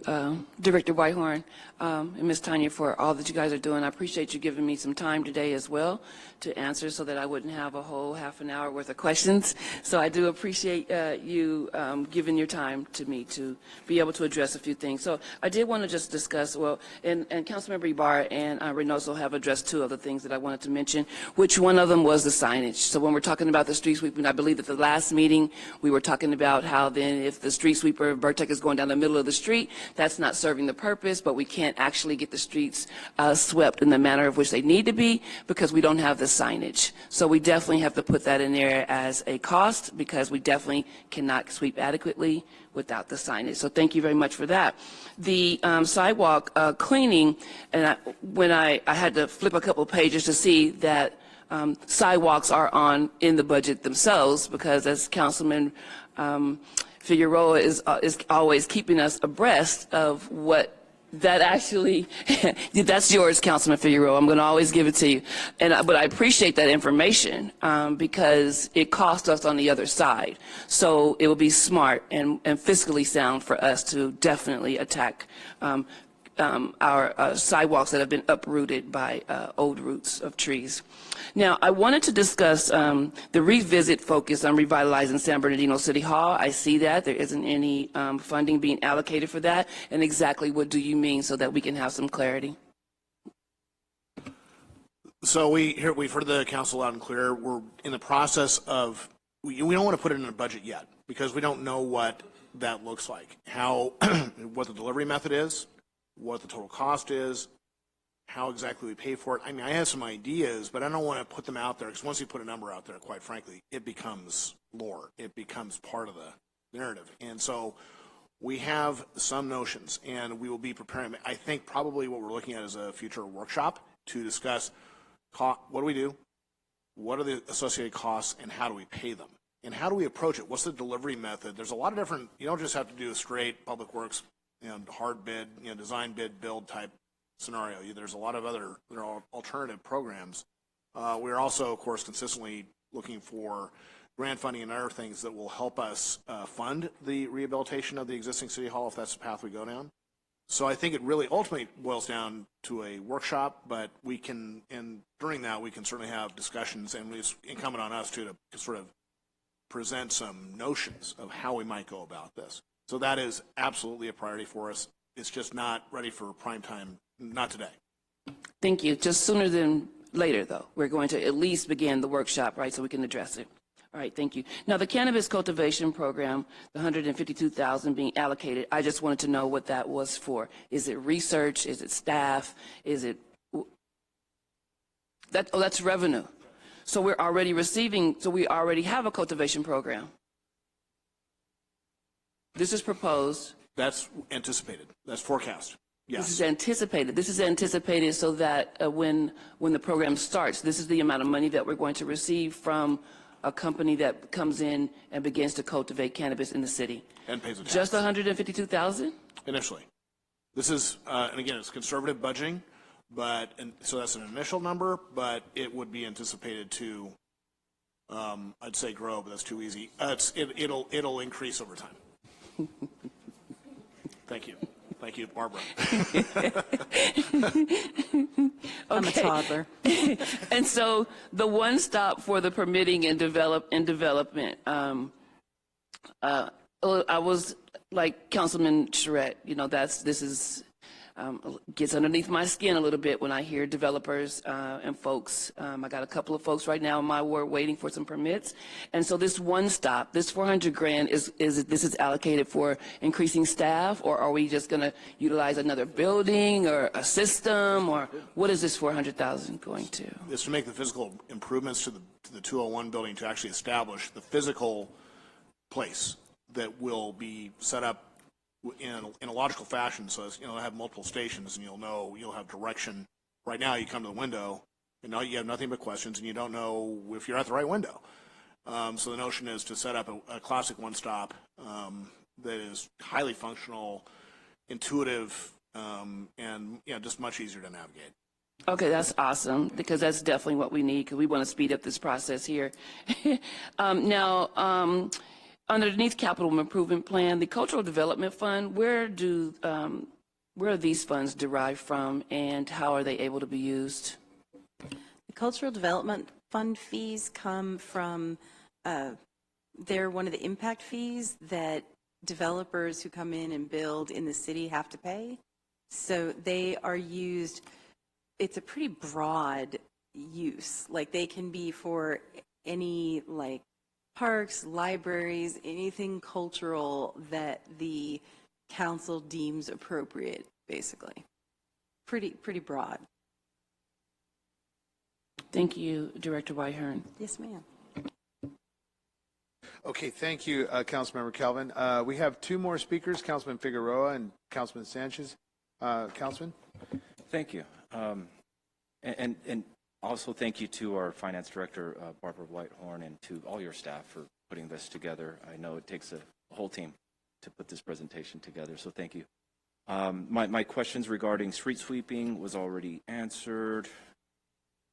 Director Whitehorn and Ms. Tanya, for all that you guys are doing. I appreciate you giving me some time today as well to answer, so that I wouldn't have a whole half an hour worth of questions. So I do appreciate you giving your time to me to be able to address a few things. So I did want to just discuss, and Councilmember Ibarra and Reynoso have addressed two other things that I wanted to mention, which one of them was the signage. So when we're talking about the street sweeping, I believe at the last meeting we were talking about how then if the street sweeper, Vertec, is going down the middle of the street, that's not serving the purpose, but we can't actually get the streets swept in the manner of which they need to be because we don't have the signage. So we definitely have to put that in there as a cost, because we definitely cannot sweep adequately without the signage. So thank you very much for that. The sidewalk cleaning, and when I had to flip a couple pages to see that sidewalks are in the budget themselves, because as Councilman Figueroa is always keeping us abreast of what that actually, that's yours, Councilman Figueroa. I'm going to always give it to you. But I appreciate that information because it cost us on the other side. So it will be smart and fiscally sound for us to definitely attack our sidewalks that have been uprooted by old roots of trees. Now, I wanted to discuss the revisit focus on revitalizing San Bernardino City Hall. I see that there isn't any funding being allocated for that, and exactly what do you mean, so that we can have some clarity?
So we've heard the council loud and clear. We're in the process of, we don't want to put it in a budget yet, because we don't know what that looks like, what the delivery method is, what the total cost is, how exactly we pay for it. I mean, I have some ideas, but I don't want to put them out there, because once you put a number out there, quite frankly, it becomes lore. It becomes part of the narrative. And so we have some notions, and we will be preparing. I think probably what we're looking at is a future workshop to discuss what do we do, what are the associated costs, and how do we pay them, and how do we approach it? What's the delivery method? There's a lot of different, you don't just have to do a straight public works, hard bid, design bid build type scenario. There's a lot of other alternative programs. We're also, of course, consistently looking for grant funding and other things that will help us fund the rehabilitation of the existing city hall, if that's the path we go down. So I think it really ultimately boils down to a workshop, but we can, and during that, we can certainly have discussions, and it's incumbent on us too to sort of present some notions of how we might go about this. So that is absolutely a priority for us. It's just not ready for prime time, not today. Thank you.
Just sooner than later, though. We're going to at least begin the workshop, right, so we can address it. All right, thank you. Now, the cannabis cultivation program, the $152,000 being allocated, I just wanted to know what that was for. Is it research? Is it staff? Is it that? Oh, that's revenue. So we're already receiving. So we already have a cultivation program. This is proposed.
That's anticipated. That's forecast.
This is
Yes.
anticipated. This is anticipated so that when the program starts, this is the amount of money that we're going to receive from a company that comes in and begins to cultivate cannabis in the city.
And pays a tax.
Just 152,000?
Initially. This is, and again, it's conservative budgeting, and so that's an initial number, but it would be anticipated to, I'd say grow, but that's too easy. It'll increase over time. Thank you. Thank you, Barbara.
I'm a toddler.
And so the one stop for the permitting and development, I was like Councilman Charette, this is, gets underneath my skin a little bit when I hear developers and folks. I got a couple of folks right now in my ward waiting for some permits. And so this one stop, this 400 grand this is allocated for increasing staff, or are we just going to utilize another building or a system, or what is this 400,000 going to?
Is to make the physical improvements to the 201 building to actually establish the physical place that will be set up in a logical fashion, so as, have multiple stations, and you'll have direction. Right now, you come to the window, and now you have nothing but questions, and you don't know if you're at the right window. So the notion is to set up a classic one-stop that is highly functional, intuitive, and just much easier to navigate.
Okay, that's awesome, because that's definitely what we need, because we want to speed up this process here. Now, underneath capital improvement plan, the cultural development fund, where are these funds derived from, and how are they able to be used?
The Cultural Development Fund fees come from, they're one of the impact fees that developers who come in and build in the city have to pay. So they are used, it's a pretty broad use. Like, they can be for any, like, parks, libraries, anything cultural that the council deems appropriate, basically. Pretty broad.
Thank you, Director Whitehurn.
Yes, ma'am.
Okay, thank you, Councilmember Calvin. We have two more speakers, Councilman Figueroa and Councilman Sanchez. Councilman?
Thank you. And also thank you to our Finance Director, Barbara Whitehorn, and to all your staff for putting this together. I know it takes a whole team to put this presentation together, so thank you. My questions regarding street sweeping was already answered.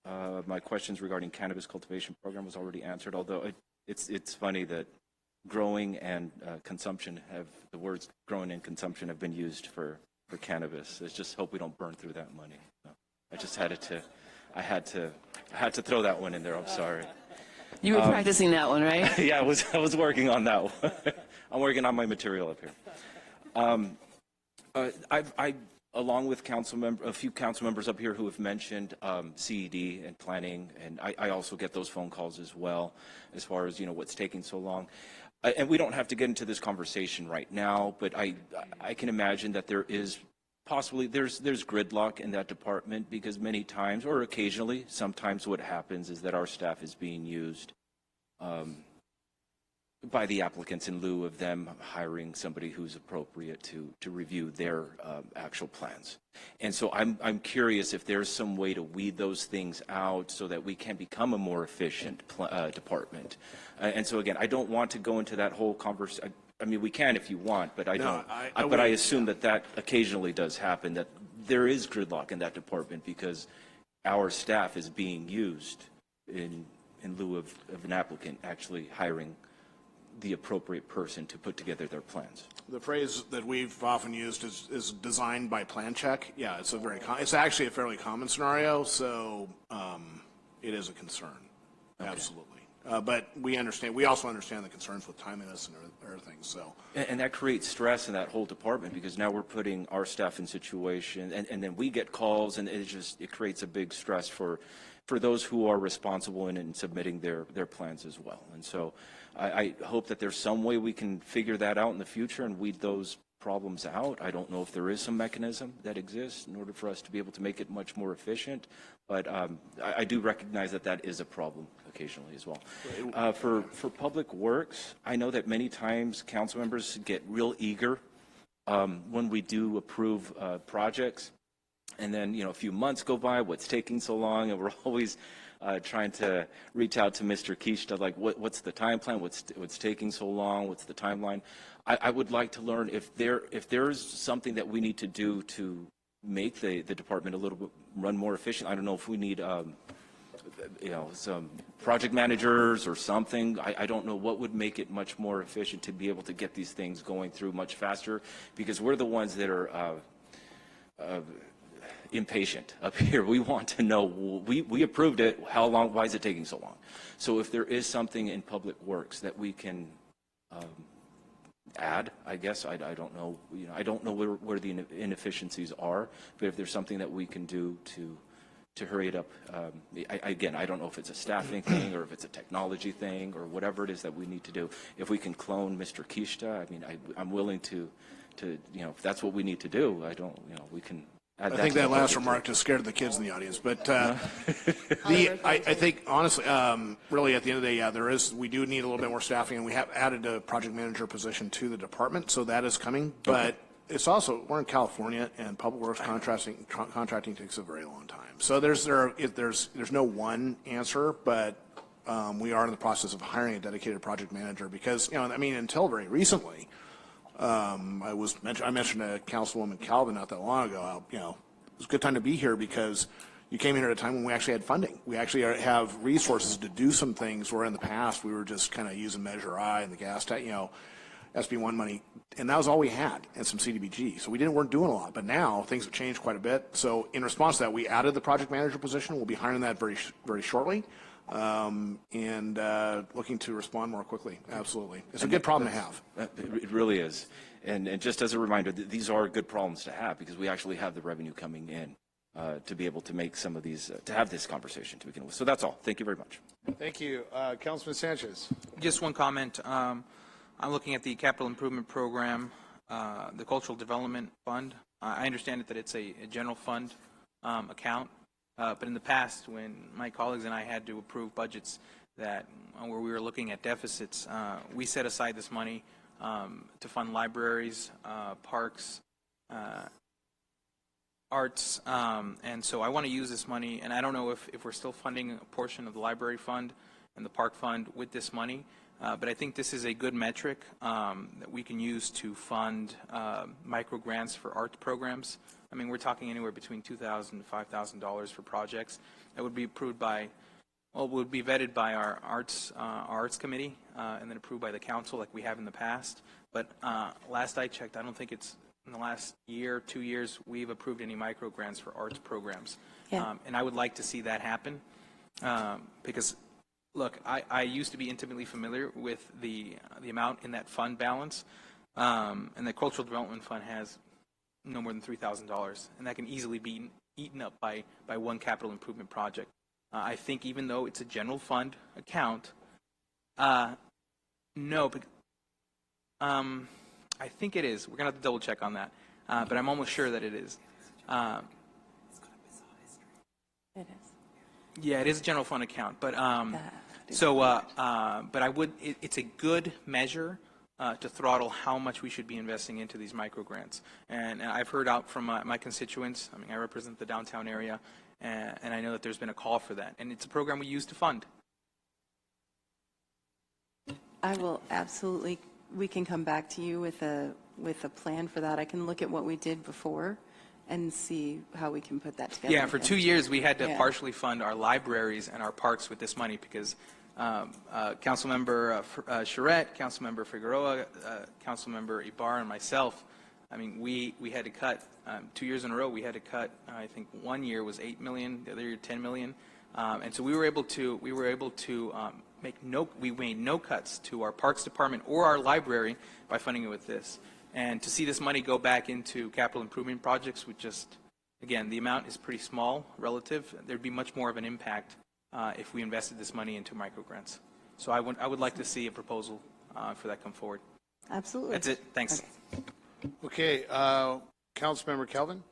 My questions regarding cannabis cultivation program was already answered, although it's funny that growing and consumption the words growing and consumption have been used for cannabis. I just hope we don't burn through that money. So I just I had to throw that one in there. I'm sorry.
You were practicing that one, right?
Yeah, I was working on that one. I'm working on my material up here. I along with a few council members up here who have mentioned CED and planning, and I also get those phone calls as well, as far as what's taking so long. And we don't have to get into this conversation right now, but I can imagine that there is possibly there's gridlock in that department, because many times, or occasionally, sometimes what happens is that our staff is being used by the applicants in lieu of them hiring somebody who's appropriate to review their actual plans. And so I'm curious if there's some way to weed those things out so that we can become a more efficient department. And so again, I don't want to go into that whole conversation. I mean, we can if you want, but I don't. But I assume that occasionally does happen, that there is gridlock in that department because our staff is being used in lieu of an applicant actually hiring the appropriate person to put together their plans.
The phrase that we've often used is designed by plan check. Yeah, it's actually a fairly common scenario, so it is a concern. Okay. Absolutely. But we also understand the concerns with timeliness and other things. So,
and that creates stress in that whole department, because now we're putting our staff in situations, and then we get calls, and it creates a big stress for those who are responsible in submitting their plans as well. And so I hope that there's some way we can figure that out in the future and weed those problems out. I don't know if there is some mechanism that exists in order for us to be able to make it much more efficient, but I do recognize that is a problem occasionally as well. For Public Works, I know that many times council members get real eager when we do approve projects, and then, a few months go by, what's taking so long, and we're always trying to reach out to Mr. Kishta, like, what's the time plan, what's taking so long, what's the timeline? I would like to learn if there's something that we need to do to make the department a little bit run more efficient. I don't know if we need, some project managers or something. I don't know what would make it much more efficient to be able to get these things going through much faster, because we're the ones that are impatient up here. We want to know, we approved it, how long, why is it taking so long? So if there is something in Public Works that we can add, I guess, I don't know, I don't know where the inefficiencies are, but if there's something that we can do to hurry it up, again, I don't know if it's a staffing thing or if it's a technology thing or whatever it is that we need to do. If we can clone Mr. Kishta, I mean, I'm willing to, if that's what we need to do, we can.
I think that last remark just scared the kids in the audience, but I think honestly, really at the end of the day, we do need a little bit more staffing, and we have added a project manager position to the department, so that is coming. But it's also, we're in California, and Public Works contracting takes a very long time. So there's no one answer, but we are in the process of hiring a dedicated project manager because, until very recently. I mentioned to Councilwoman Calvin not that long ago, it was a good time to be here because you came here at a time when we actually had funding. We actually have resources to do some things where in the past we were just kind of using Measure I and the gas tax, SB1 money, and that was all we had, and some CDBG. So we weren't doing a lot, but now things have changed quite a bit. So in response to that, we added the project manager position. We'll be hiring that very, very shortly. And looking to respond more quickly. Absolutely. It's a good problem to have.
It really is. And just as a reminder, these are good problems to have because we actually have the revenue coming in to be able to make some of these, to have this conversation to begin with. So that's all. Thank you very much.
Thank you. Councilman Sanchez.
Just one comment. I'm looking at the capital improvement program, the Cultural Development Fund. I understand that it's a general fund account. But in the past, when my colleagues and I had to approve budgets where we were looking at deficits, we set aside this money to fund libraries, parks, arts, and so I want to use this money, and I don't know if we're still funding a portion of the library fund and the park fund with this money, but I think this is a good metric that we can use to fund micro grants for art programs. I mean, we're talking anywhere between $2,000 to $5,000 for projects that would be approved would be vetted by our arts committee and then approved by the council like we have in the past. But last I checked, I don't think it's in the last year, 2 years, we've approved any micro grants for arts programs. Yeah. And I would like to see that happen because, look, I used to be intimately familiar with the amount in that fund balance, and the Cultural Development Fund has no more than $3,000, and that can easily be eaten up by one capital improvement project. I think even though it's a general fund account, no, but I think it is. We're going to have to double check on that, but I'm almost sure that it is.
It is.
Yeah, it is a general fund account, but but it's a good measure to throttle how much we should be investing into these micro grants. And I've heard out from my constituents. I mean, I represent the downtown area, and I know that there's been a call for that. And it's a program we use to fund.
I will absolutely, we can come back to you with a plan for that. I can look at what we did before and see how we can put that together.
Yeah, for 2 years we had to partially fund our libraries and our parks with this money because Councilmember Charette, Councilmember Figueroa, Councilmember Ibarra, and myself, I mean, we had to cut 2 years in a row. We had to cut. I think 1 year was $8 million, the other year $10 million, and so we were able to we made no cuts to our Parks Department or our library by funding it with this. And to see this money go back into capital improvement projects would just, again, the amount is pretty small relative. There'd be much more of an impact if we invested this money into microgrants. So I would like to see a proposal for that come forward.
Absolutely.
That's it. Thanks.
Okay, Councilmember Calvin.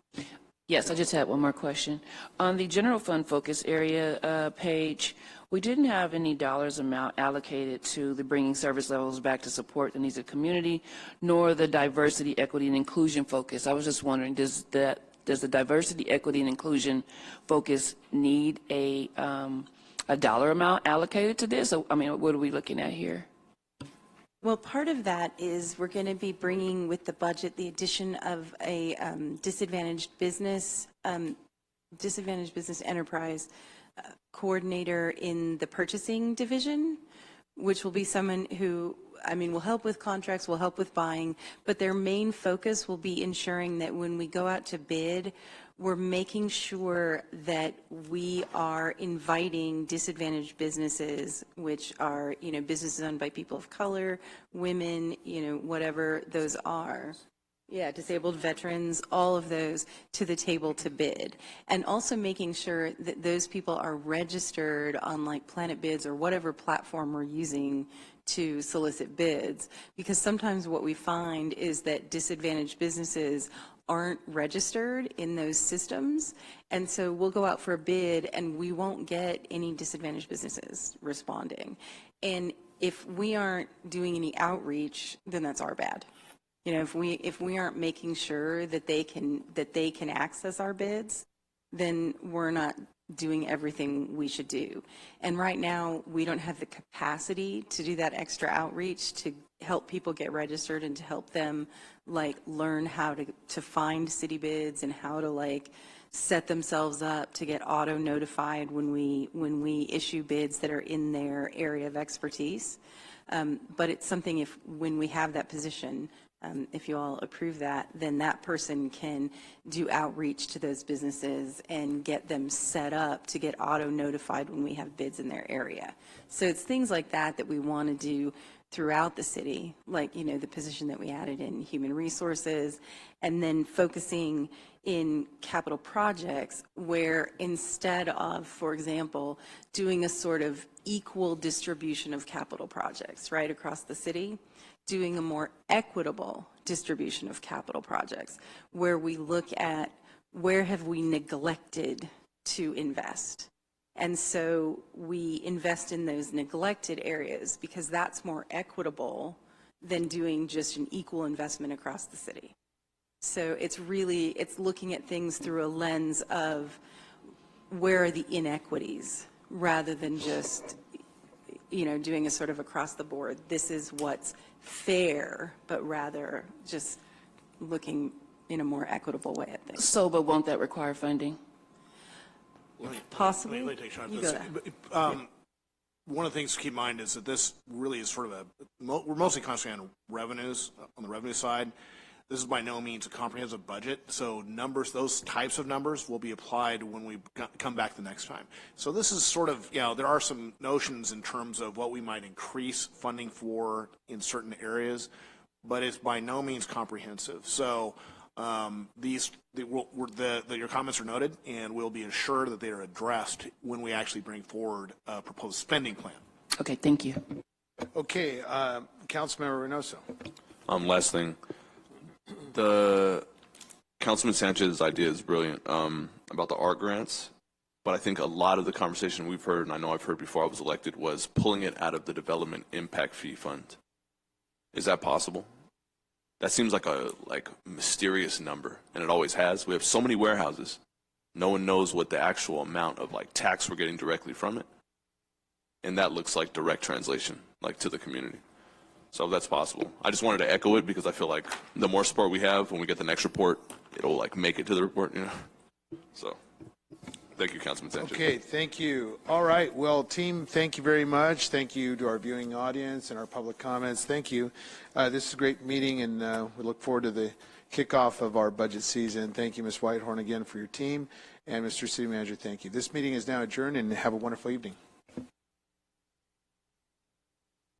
Yes, I just had one more question. On the general fund focus area page, we didn't have any dollars amount allocated to the bringing service levels back to support the needs of the community, nor the diversity, equity, and inclusion focus. I was just wondering, does the diversity, equity, and inclusion focus need a dollar amount allocated to this? I mean, what are we looking at here?
Well, part of that is we're going to be bringing with the budget the addition of a disadvantaged business enterprise coordinator in the purchasing division, which will be someone who, I mean, will help with contracts, will help with buying, but their main focus will be ensuring that when we go out to bid, we're making sure that we are inviting disadvantaged businesses, which are, you know, businesses owned by people of color, women, you know, whatever those are. Yeah, disabled veterans, all of those to the table to bid. And also making sure that those people are registered on like Planet Bids or whatever platform we're using to solicit bids. Because sometimes what we find is that disadvantaged businesses aren't registered in those systems. And so we'll go out for a bid and we won't get any disadvantaged businesses responding. And if we aren't doing any outreach, then that's our bad. You know, if we aren't making sure that they can access our bids, then we're not doing everything we should do. And right now, we don't have the capacity to do that extra outreach to help people get registered and to help them like learn how to find city bids and how to like set themselves up to get auto notified when we issue bids that are in their area of expertise. But it's something when we have that position, if you all approve that, then that person can do outreach to those businesses and get them set up to get auto notified when we have bids in their area. So it's things like that that we want to do throughout the city, like, you know, the position that we added in human resources, and then focusing in capital projects where instead of, for example, doing a sort of equal distribution of capital projects right across the city, doing a more equitable distribution of capital projects where we look at where have we neglected to invest. And so we invest in those neglected areas because that's more equitable than doing just an equal investment across the city. So it's looking at things through a lens of where are the inequities rather than just, you know, doing a sort of across the board, this is what's fair, but rather just looking in a more equitable way at things.
So, but won't that require funding?
Possibly.
Let me take a shot at
You
this.
go there.
One of the things to keep in mind is that this really is sort of we're mostly concentrating on revenues, on the revenue side. This is by no means a comprehensive budget, so numbers, those types of numbers will be applied when we come back the next time. So this is sort of, you know, there are some notions in terms of what we might increase funding for in certain areas, but it's by no means comprehensive. So your comments are noted, and we'll be assured that they are addressed when we actually bring forward a proposed spending plan.
Okay, thank you.
Okay, Councilmember Reynoso.
Last thing, the Councilman Sanchez's idea is brilliant about the art grants, but I think a lot of the conversation we've heard, and I know I've heard before I was elected, was pulling it out of the Development Impact Fee Fund. Is that possible? That seems like a mysterious number, and it always has. We have so many warehouses. No one knows what the actual amount of like tax we're getting directly from it, and that looks like direct translation, like to the community. So if that's possible, I just wanted to echo it because I feel like the more support we have, when we get the next report, it'll like make it to the report, you know. So, thank you, Councilman Sanchez.
Okay, thank you. All right, well, team, thank you very much. Thank you to our viewing audience and our public comments. Thank you. This is a great meeting, and we look forward to the kickoff of our budget season. Thank you, Ms. Whitehorn, again for your team, and Mr. City Manager, thank you. This meeting is now adjourned, and have a wonderful evening.